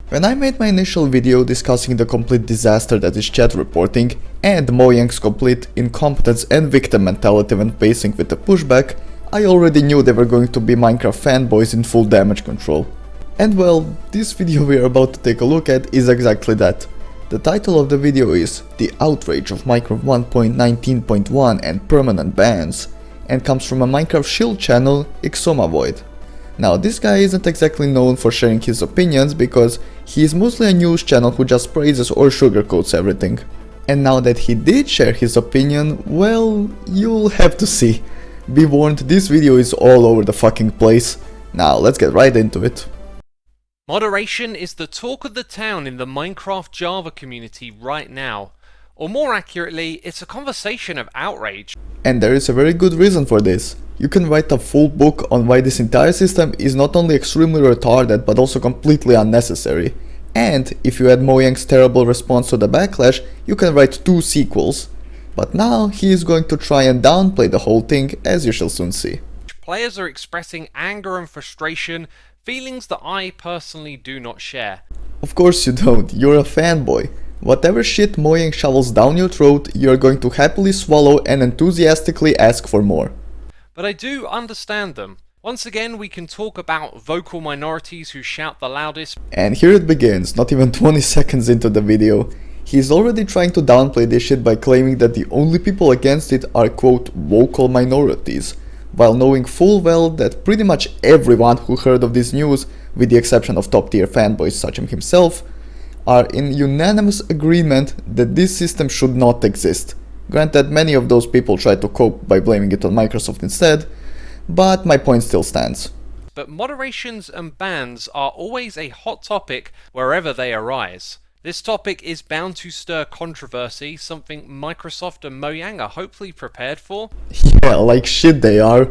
When I made my initial video discussing the complete disaster that is chat reporting and Mojang's complete incompetence and victim mentality when facing with the pushback, I already knew they were going to be Minecraft fanboys in full damage control. And well, this video we are about to take a look at is exactly that. The title of the video is The Outrage of Minecraft 1.19.1 and Permanent Bans, and comes from a Minecraft shield channel, xisumavoid. Now, this guy isn't exactly known for sharing his opinions because he is mostly a news channel who just praises or sugarcoats everything. And now that he did share his opinion, well, you'll have to see. Be warned, this video is all over the fucking place. Now, let's get right into it. Moderation is the talk of the town in the Minecraft Java community right now. Or more accurately, it's a conversation of outrage. And there is a very good reason for this. You can write a full book on why this entire system is not only extremely retarded but also completely unnecessary. And if you add Mojang's terrible response to the backlash, you can write 2 sequels. But now he is going to try and downplay the whole thing, as you shall soon see. Players are expressing anger and frustration, feelings that I personally do not share. Of course you don't, you're a fanboy. Whatever shit Mojang shovels down your throat, you're going to happily swallow and enthusiastically ask for more. But I do understand them. Once again, we can talk about vocal minorities who shout the loudest. And here it begins, not even 20 seconds into the video. He's already trying to downplay this shit by claiming that the only people against it are quote vocal minorities, while knowing full well that pretty much everyone who heard of this news, with the exception of top tier fanboys such as himself, are in unanimous agreement that this system should not exist. Granted, many of those people try to cope by blaming it on Microsoft instead, but my point still stands. But moderations and bans are always a hot topic wherever they arise. This topic is bound to stir controversy, something Microsoft and Mojang are hopefully prepared for. Yeah, like shit they are.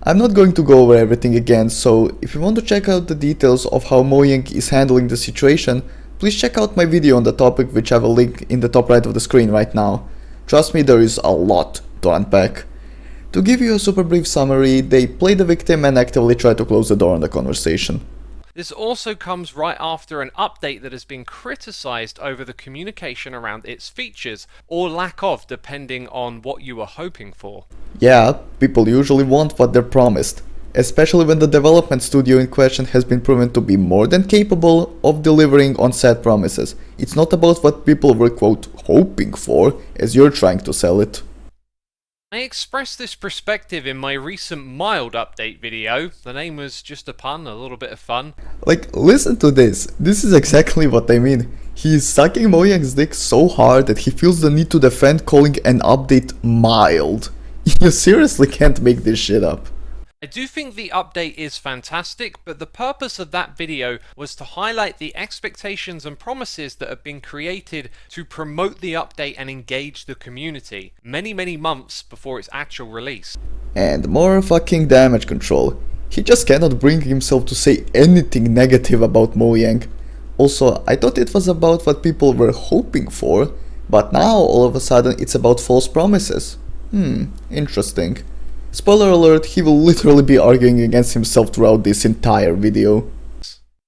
I'm not going to go over everything again, so if you want to check out the details of how Mojang is handling the situation, please check out my video on the topic, which I will link in the top right of the screen right now. Trust me, there is a lot to unpack. To give you a super brief summary, they play the victim and actively try to close the door on the conversation. This also comes right after an update that has been criticized over the communication around its features, or lack of, depending on what you were hoping for. Yeah, people usually want what they're promised, especially when the development studio in question has been proven to be more than capable of delivering on said promises. It's not about what people were quote hoping for, as you're trying to sell it. I expressed this perspective in my recent mild update video. The name was just a pun, a little bit of fun. Like, listen to this. This is exactly what I mean. He is sucking Mojang's dick so hard that he feels the need to defend calling an update mild. You seriously can't make this shit up. I do think the update is fantastic, but the purpose of that video was to highlight the expectations and promises that have been created to promote the update and engage the community, many months before its actual release. And more fucking damage control. He just cannot bring himself to say anything negative about Mojang. Also, I thought it was about what people were hoping for, but now all of a sudden it's about false promises. Interesting. Spoiler alert, he will literally be arguing against himself throughout this entire video.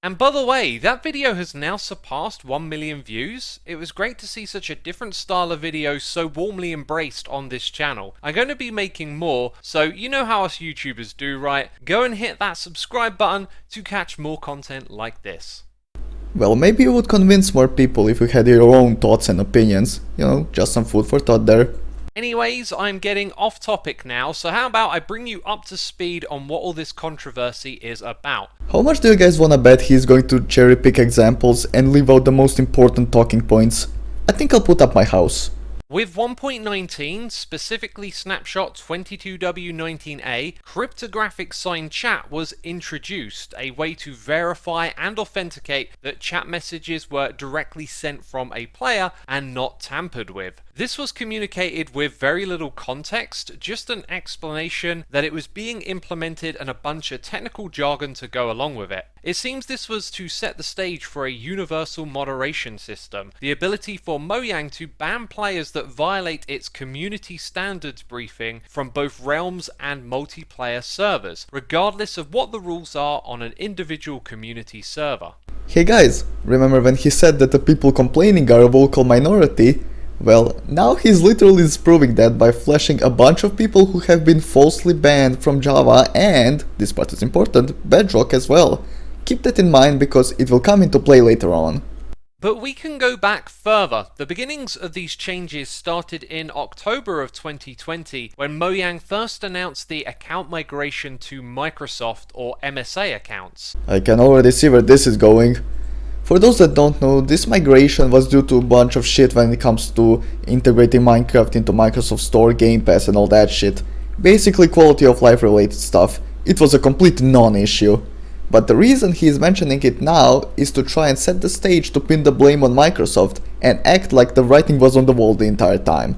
And by the way, that video has now surpassed 1 million views. It was great to see such a different style of video so warmly embraced on this channel. I'm going to be making more, so you know how us YouTubers do, right? Go and hit that subscribe button to catch more content like this. Well, maybe you would convince more people if you had your own thoughts and opinions. You know, just some food for thought there. Anyways, I'm getting off topic now, so how about I bring you up to speed on what all this controversy is about. How much do you guys wanna bet he's going to cherry pick examples and leave out the most important talking points? I think I'll put up my house. With 1.19, specifically snapshot 22W19A, cryptographic signed chat was introduced, a way to verify and authenticate that chat messages were directly sent from a player and not tampered with. This was communicated with very little context, just an explanation that it was being implemented and a bunch of technical jargon to go along with it. It seems this was to set the stage for a universal moderation system, the ability for Mojang to ban players that violate its community standards briefing from both realms and multiplayer servers, regardless of what the rules are on an individual community server. Hey guys, remember when he said that the people complaining are a vocal minority? Well, now he's literally disproving that by flashing a bunch of people who have been falsely banned from Java and, this part is important, Bedrock as well. Keep that in mind because it will come into play later on. But we can go back further. The beginnings of these changes started in October of 2020 when Mojang first announced the account migration to Microsoft or MSA accounts. I can already see where this is going. For those that don't know, this migration was due to a bunch of shit when it comes to integrating Minecraft into Microsoft Store, Game Pass and all that shit. Basically quality of life related stuff. It was a complete non-issue. But the reason he is mentioning it now is to try and set the stage to pin the blame on Microsoft and act like the writing was on the wall the entire time.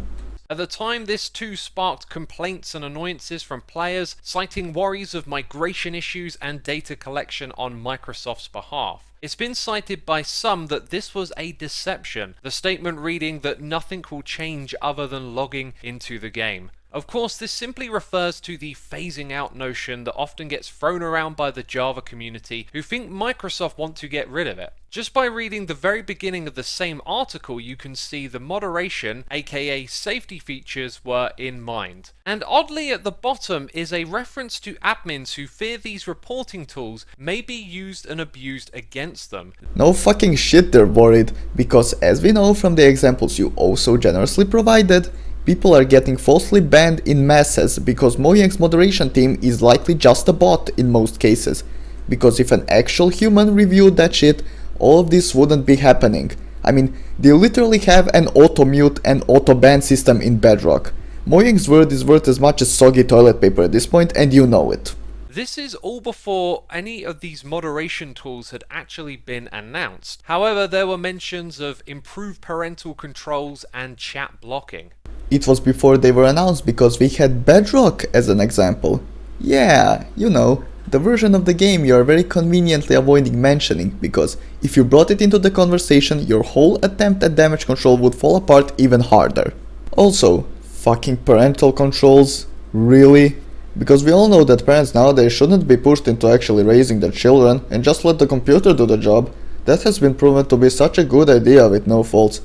At the time, this too sparked complaints and annoyances from players, citing worries of migration issues and data collection on Microsoft's behalf. It's been cited by some that this was a deception, the statement reading that nothing will change other than logging into the game. Of course, this simply refers to the phasing out notion that often gets thrown around by the Java community who think Microsoft want to get rid of it. Just by reading the very beginning of the same article, you can see the moderation, aka safety features, were in mind. And oddly at the bottom is a reference to admins who fear these reporting tools may be used and abused against them. No fucking shit they're worried, because as we know from the examples you also generously provided, people are getting falsely banned in masses because Mojang's moderation team is likely just a bot in most cases. Because if an actual human reviewed that shit, all of this wouldn't be happening. I mean, they literally have an auto-mute and auto-ban system in Bedrock. Mojang's word is worth as much as soggy toilet paper at this point, and you know it. This is all before any of these moderation tools had actually been announced. However, there were mentions of improved parental controls and chat blocking. It was before they were announced because we had Bedrock as an example. Yeah, you know, the version of the game you are very conveniently avoiding mentioning, because if you brought it into the conversation, your whole attempt at damage control would fall apart even harder. Also, fucking parental controls? Really? Because we all know that parents nowadays shouldn't be pushed into actually raising their children and just let the computer do the job. That has been proven to be such a good idea with no faults.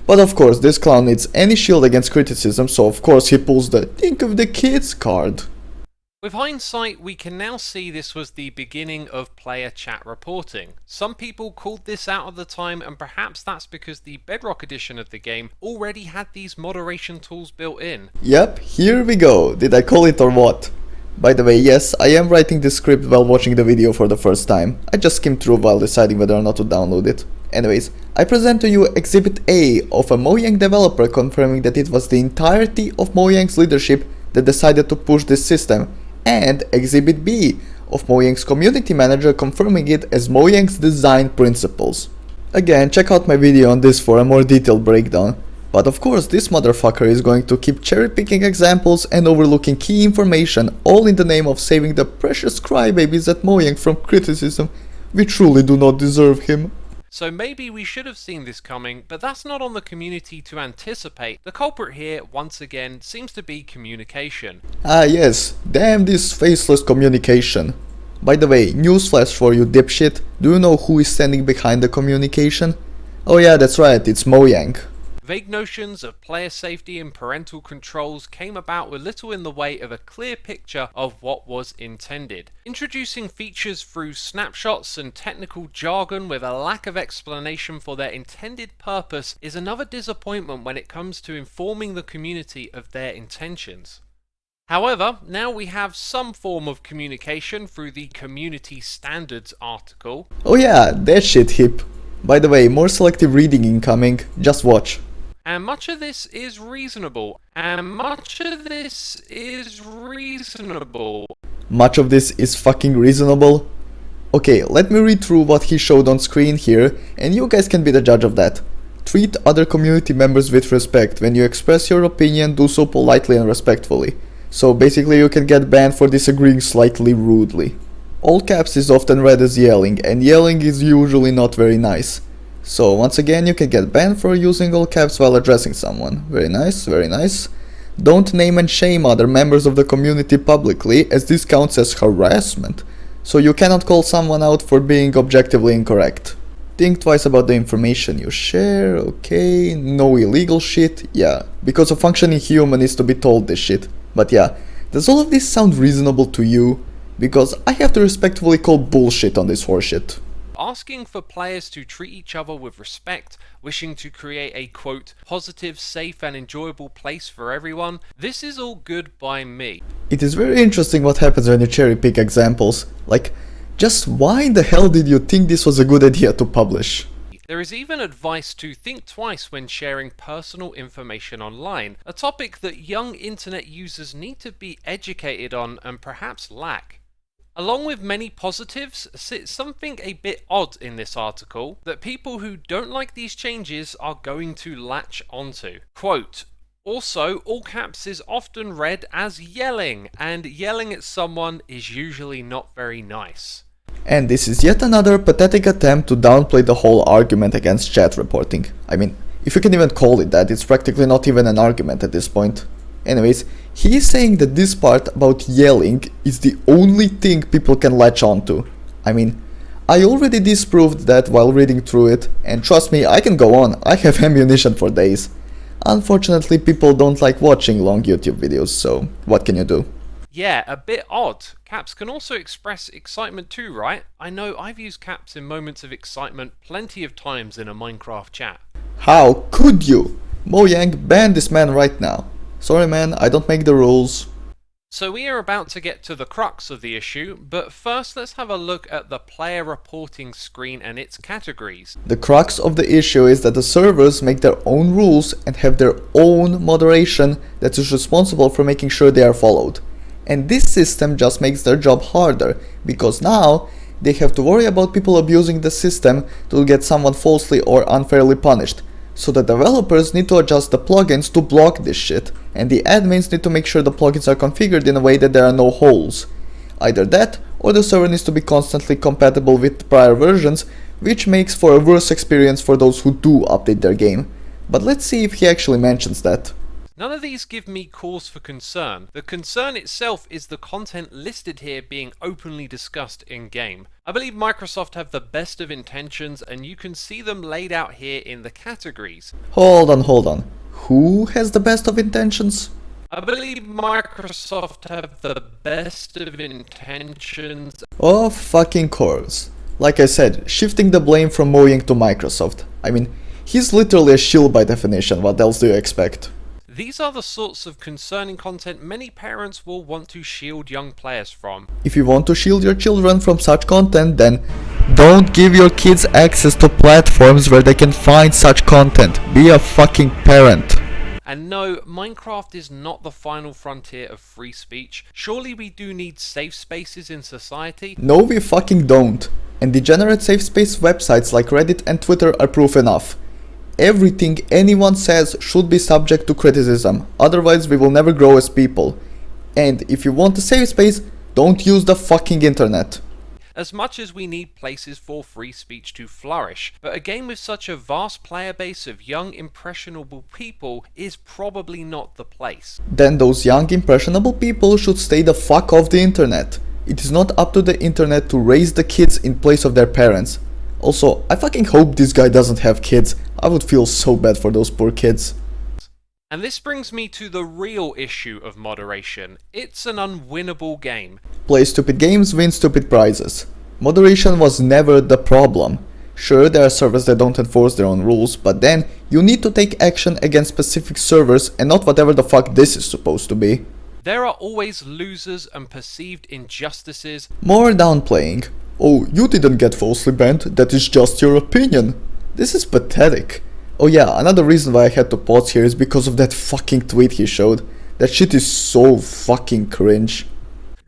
But of course, this clown needs any shield against criticism, so of course he pulls the think of the kids card. With hindsight, we can now see this was the beginning of player chat reporting. Some people called this out at the time, and perhaps that's because the Bedrock edition of the game already had these moderation tools built in. Yep, here we go. Did I call it or what? By the way, yes, I am writing this script while watching the video for the first time. I just skimmed through while deciding whether or not to download it. Anyways, I present to you Exhibit A of a Mojang developer confirming that it was the entirety of Mojang's leadership that decided to push this system, and Exhibit B of Mojang's community manager confirming it as Mojang's design principles. Again, check out my video on this for a more detailed breakdown. But of course, this motherfucker is going to keep cherry-picking examples and overlooking key information, all in the name of saving the precious crybabies at Mojang from criticism. We truly do not deserve him. So maybe we should have seen this coming, but that's not on the community to anticipate. The culprit here, once again, seems to be communication. Ah yes, damn this faceless communication. By the way, newsflash for you dipshit, do you know who is standing behind the communication? Oh yeah, that's right, it's Mojang. Vague notions of player safety and parental controls came about with little in the way of a clear picture of what was intended. Introducing features through snapshots and technical jargon with a lack of explanation for their intended purpose is another disappointment when it comes to informing the community of their intentions. However, now we have some form of communication through the Community Standards article. Oh yeah, that shit hip. By the way, more selective reading incoming, just watch. And much of this is reasonable. Much of this is fucking reasonable? Okay, let me read through what he showed on screen here, and you guys can be the judge of that. Treat other community members with respect. When you express your opinion, do so politely and respectfully. So basically you can get banned for disagreeing slightly rudely. All caps is often read as yelling, and yelling is usually not very nice. So once again you can get banned for using all caps while addressing someone. Very nice, very nice. Don't name and shame other members of the community publicly, as this counts as harassment. so you cannot call someone out for being objectively incorrect. Think twice about the information you share, okay, no illegal shit, yeah, because a functioning human is to be told this shit. But yeah, does all of this sound reasonable to you? Because I have to respectfully call bullshit on this horseshit. Asking for players to treat each other with respect, wishing to create a quote, positive, safe and enjoyable place for everyone, this is all good by me. It is very interesting what happens when you cherry pick examples. Like, just why in the hell did you think this was a good idea to publish? There is even advice to think twice when sharing personal information online, a topic that young internet users need to be educated on and perhaps lack. Along with many positives, sits something a bit odd in this article that people who don't like these changes are going to latch onto. Quote, also, all caps is often read as yelling, and yelling at someone is usually not very nice. And this is yet another pathetic attempt to downplay the whole argument against chat reporting. I mean, if you can even call it that, it's practically not even an argument at this point. Anyways, he is saying that this part about yelling is the only thing people can latch onto. I mean, I already disproved that while reading through it, and trust me, I can go on, I have ammunition for days. Unfortunately, people don't like watching long YouTube videos, so what can you do? Yeah, a bit odd. Caps can also express excitement too, right? I know I've used caps in moments of excitement plenty of times in a Minecraft chat. How could you? Mojang, ban this man right now. Sorry man, I don't make the rules. So we are about to get to the crux of the issue, but first let's have a look at the player reporting screen and its categories. The crux of the issue is that the servers make their own rules and have their own moderation that is responsible for making sure they are followed. And this system just makes their job harder, because now they have to worry about people abusing the system to get someone falsely or unfairly punished. So the developers need to adjust the plugins to block this shit, and the admins need to make sure the plugins are configured in a way that there are no holes. Either that, or the server needs to be constantly compatible with prior versions, which makes for a worse experience for those who do update their game. But let's see if he actually mentions that. None of these give me cause for concern. The concern itself is the content listed here being openly discussed in-game. I believe Microsoft have the best of intentions, and you can see them laid out here in the categories. Hold on. Who has the best of intentions? I believe Microsoft have the best of intentions. Of fucking course. Like I said, shifting the blame from Mojang to Microsoft. I mean, he's literally a shill by definition, what else do you expect? These are the sorts of concerning content many parents will want to shield young players from. If you want to shield your children from such content, then don't give your kids access to platforms where they can find such content. Be a fucking parent. And no, Minecraft is not the final frontier of free speech. Surely we do need safe spaces in society? No, we fucking don't. And degenerate safe space websites like Reddit and Twitter are proof enough. Everything anyone says should be subject to criticism, otherwise we will never grow as people. And if you want a safe space, don't use the fucking internet. As much as we need places for free speech to flourish, but a game with such a vast player base of young impressionable people is probably not the place. Then those young impressionable people should stay the fuck off the internet. It is not up to the internet to raise the kids in place of their parents. Also, I fucking hope this guy doesn't have kids. I would feel so bad for those poor kids. And this brings me to the real issue of moderation. It's an unwinnable game. Play stupid games, win stupid prizes. Moderation was never the problem. Sure, there are servers that don't enforce their own rules, but then you need to take action against specific servers and not whatever the fuck this is supposed to be. There are always losers and perceived injustices. More downplaying. Oh, you didn't get falsely banned, that is just your opinion. This is pathetic. Oh yeah, another reason why I had to pause here is because of that fucking tweet he showed. That shit is so fucking cringe.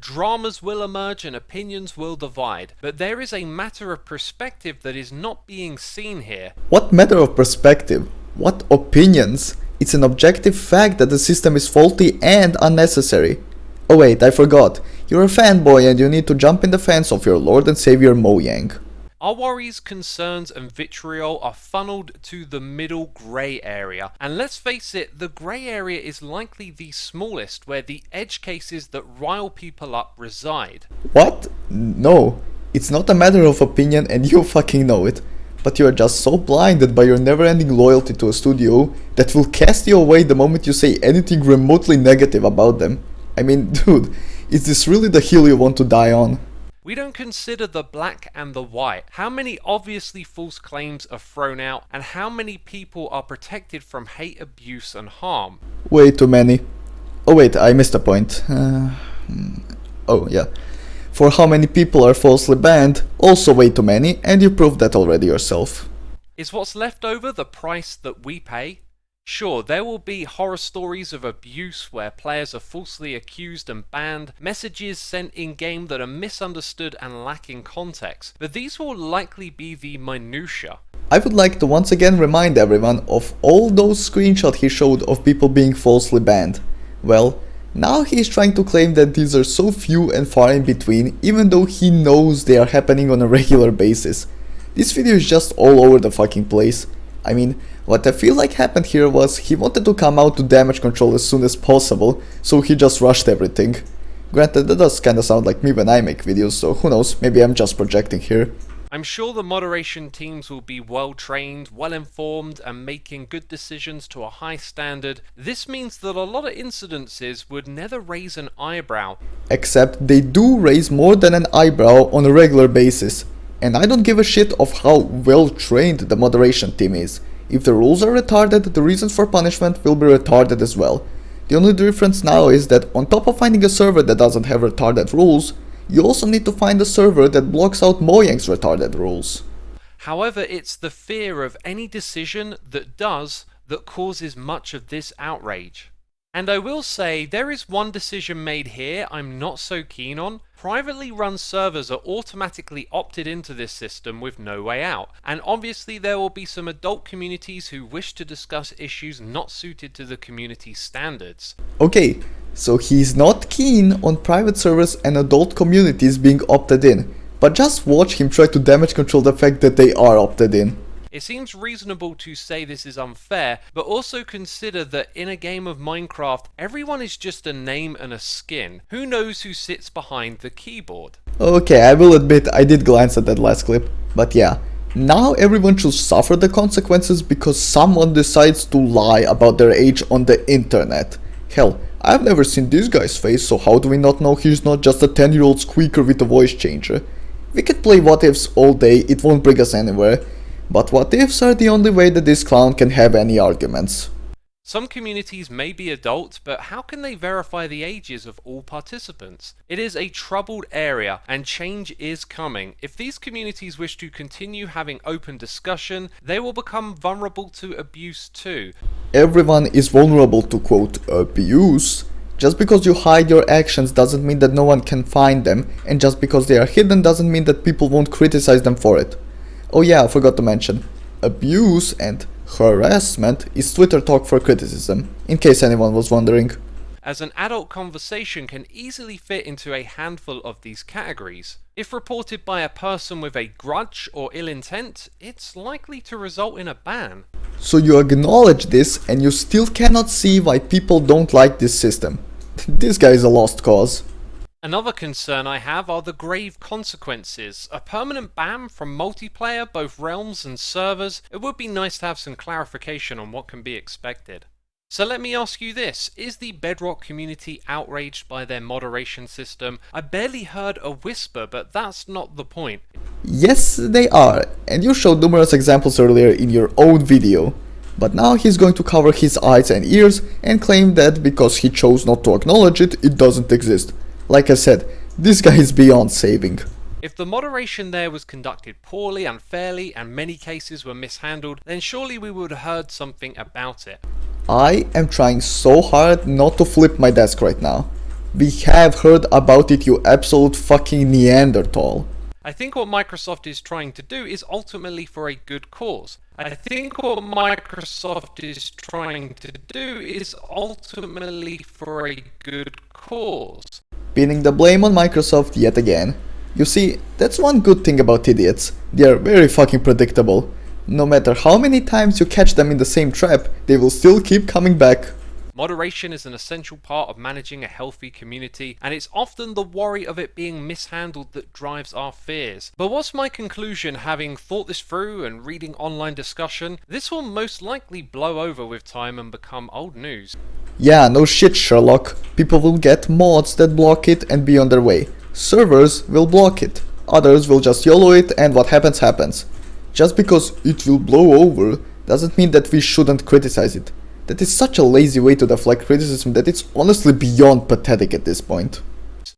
Dramas will emerge and opinions will divide, but there is a matter of perspective that is not being seen here. What matter of perspective? What opinions? It's an objective fact that the system is faulty and unnecessary. Oh wait, I forgot. You're a fanboy and you need to jump in the fence of your lord and savior Mojang. Our worries, concerns and vitriol are funneled to the middle grey area, and let's face it, the grey area is likely the smallest where the edge cases that rile people up reside. What? No, it's not a matter of opinion and you fucking know it. But you are just so blinded by your never-ending loyalty to a studio that will cast you away the moment you say anything remotely negative about them. I mean, dude, is this really the hill you want to die on? We don't consider the black and the white. How many obviously false claims are thrown out, and how many people are protected from hate, abuse and harm? Way too many. Oh wait, I missed a point. Oh yeah. For how many people are falsely banned, also way too many, and you proved that already yourself. Is what's left over the price that we pay? Sure, there will be horror stories of abuse where players are falsely accused and banned, messages sent in-game that are misunderstood and lacking context, but these will likely be the minutiae. I would like to once again remind everyone of all those screenshots he showed of people being falsely banned. Well, now he is trying to claim that these are so few and far in between, even though he knows they are happening on a regular basis. This video is just all over the fucking place. I mean, what I feel like happened here was he wanted to come out to damage control as soon as possible, so he just rushed everything. Granted, that does kinda sound like me when I make videos, so who knows, maybe I'm just projecting here. I'm sure the moderation teams will be well trained, well informed and making good decisions to a high standard. This means that a lot of incidences would never raise an eyebrow. Except they do raise more than an eyebrow on a regular basis. And I don't give a shit of how well trained the moderation team is. If the rules are retarded, the reasons for punishment will be retarded as well. The only difference now is that on top of finding a server that doesn't have retarded rules, you also need to find a server that blocks out Mojang's retarded rules. However, it's the fear of any decision that does that causes much of this outrage. And I will say, there is one decision made here I'm not so keen on. Privately run servers are automatically opted into this system with no way out, and obviously there will be some adult communities who wish to discuss issues not suited to the community standards. Okay, so he's not keen on private servers and adult communities being opted in, but just watch him try to damage control the fact that they are opted in. It seems reasonable to say this is unfair, but also consider that in a game of Minecraft, everyone is just a name and a skin. Who knows who sits behind the keyboard? Okay, I will admit I did glance at that last clip, but yeah. Now everyone should suffer the consequences because someone decides to lie about their age on the internet. Hell, I've never seen this guy's face, so how do we not know he's not just a 10-year-old squeaker with a voice changer? We could play what ifs all day, it won't bring us anywhere. But what ifs are the only way that this clown can have any arguments. Some communities may be adult, but how can they verify the ages of all participants? It is a troubled area, and change is coming. If these communities wish to continue having open discussion, they will become vulnerable to abuse too. Everyone is vulnerable to quote abuse. Just because you hide your actions doesn't mean that no one can find them, and just because they are hidden doesn't mean that people won't criticize them for it. Oh yeah, I forgot to mention, abuse and harassment is Twitter talk for criticism, in case anyone was wondering. As an adult conversation can easily fit into a handful of these categories. If reported by a person with a grudge or ill intent, it's likely to result in a ban. So you acknowledge this and you still cannot see why people don't like this system. This guy is a lost cause. Another concern I have are the grave consequences. A permanent ban from multiplayer, both realms and servers. It would be nice to have some clarification on what can be expected. So let me ask you this, is the Bedrock community outraged by their moderation system? I barely heard a whisper, but that's not the point. Yes, they are, and you showed numerous examples earlier in your own video. But now he's going to cover his eyes and ears and claim that because he chose not to acknowledge it, it doesn't exist. Like I said, this guy is beyond saving. If the moderation there was conducted poorly, unfairly, and many cases were mishandled, then surely we would have heard something about it. I am trying so hard not to flip my desk right now. We have heard about it, you absolute fucking Neanderthal. I think what Microsoft is trying to do is ultimately for a good cause. Pinning the blame on Microsoft yet again. You see, that's one good thing about idiots. They are very fucking predictable. No matter how many times you catch them in the same trap, they will still keep coming back. Moderation is an essential part of managing a healthy community, and it's often the worry of it being mishandled that drives our fears. But what's my conclusion, having thought this through and reading online discussion? This will most likely blow over with time and become old news. Yeah, no shit, Sherlock. People will get mods that block it and be on their way. Servers will block it. Others will just YOLO it, and what happens happens. Just because it will blow over doesn't mean that we shouldn't criticize it. That is such a lazy way to deflect criticism that it's honestly beyond pathetic at this point.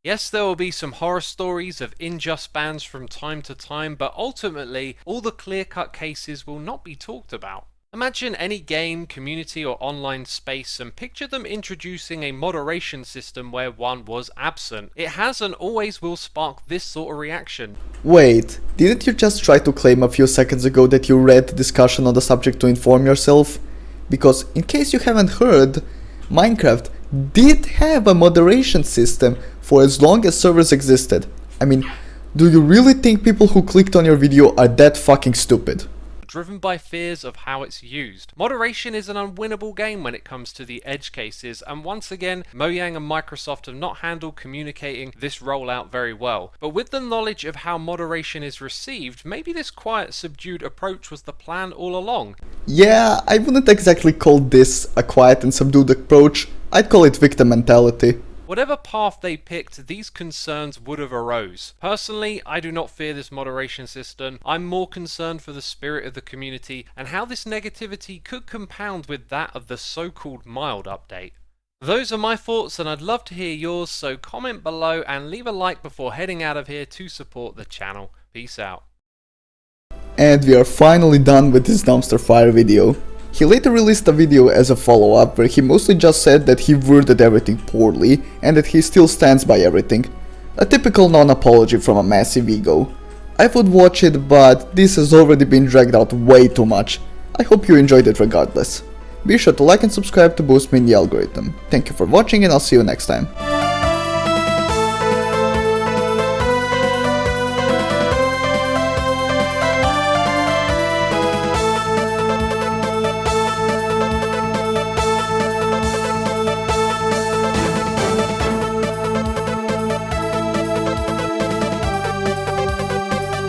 Yes, there will be some horror stories of unjust bans from time to time, but ultimately, all the clear-cut cases will not be talked about. Imagine any game, community or online space and picture them introducing a moderation system where one was absent. It has and always will spark this sort of reaction. Wait, didn't you just try to claim a few seconds ago that you read the discussion on the subject to inform yourself? Because in case you haven't heard, Minecraft did have a moderation system for as long as servers existed. I mean, do you really think people who clicked on your video are that fucking stupid? Driven by fears of how it's used. Moderation is an unwinnable game when it comes to the edge cases, and once again, Mojang and Microsoft have not handled communicating this rollout very well. But with the knowledge of how moderation is received, maybe this quiet, subdued approach was the plan all along. Yeah, I wouldn't exactly call this a quiet and subdued approach. I'd call it victim mentality. Whatever path they picked, these concerns would have arose. Personally, I do not fear this moderation system. I'm more concerned for the spirit of the community and how this negativity could compound with that of the so-called mild update. Those are my thoughts and I'd love to hear yours, so comment below and leave a like before heading out of here to support the channel. Peace out. And we are finally done with this dumpster fire video. He later released a video as a follow-up where he mostly just said that he worded everything poorly and that he still stands by everything. A typical non-apology from a massive ego. I would watch it, but this has already been dragged out way too much. I hope you enjoyed it regardless. Be sure to like and subscribe to boost me in the algorithm. Thank you for watching and I'll see you next time.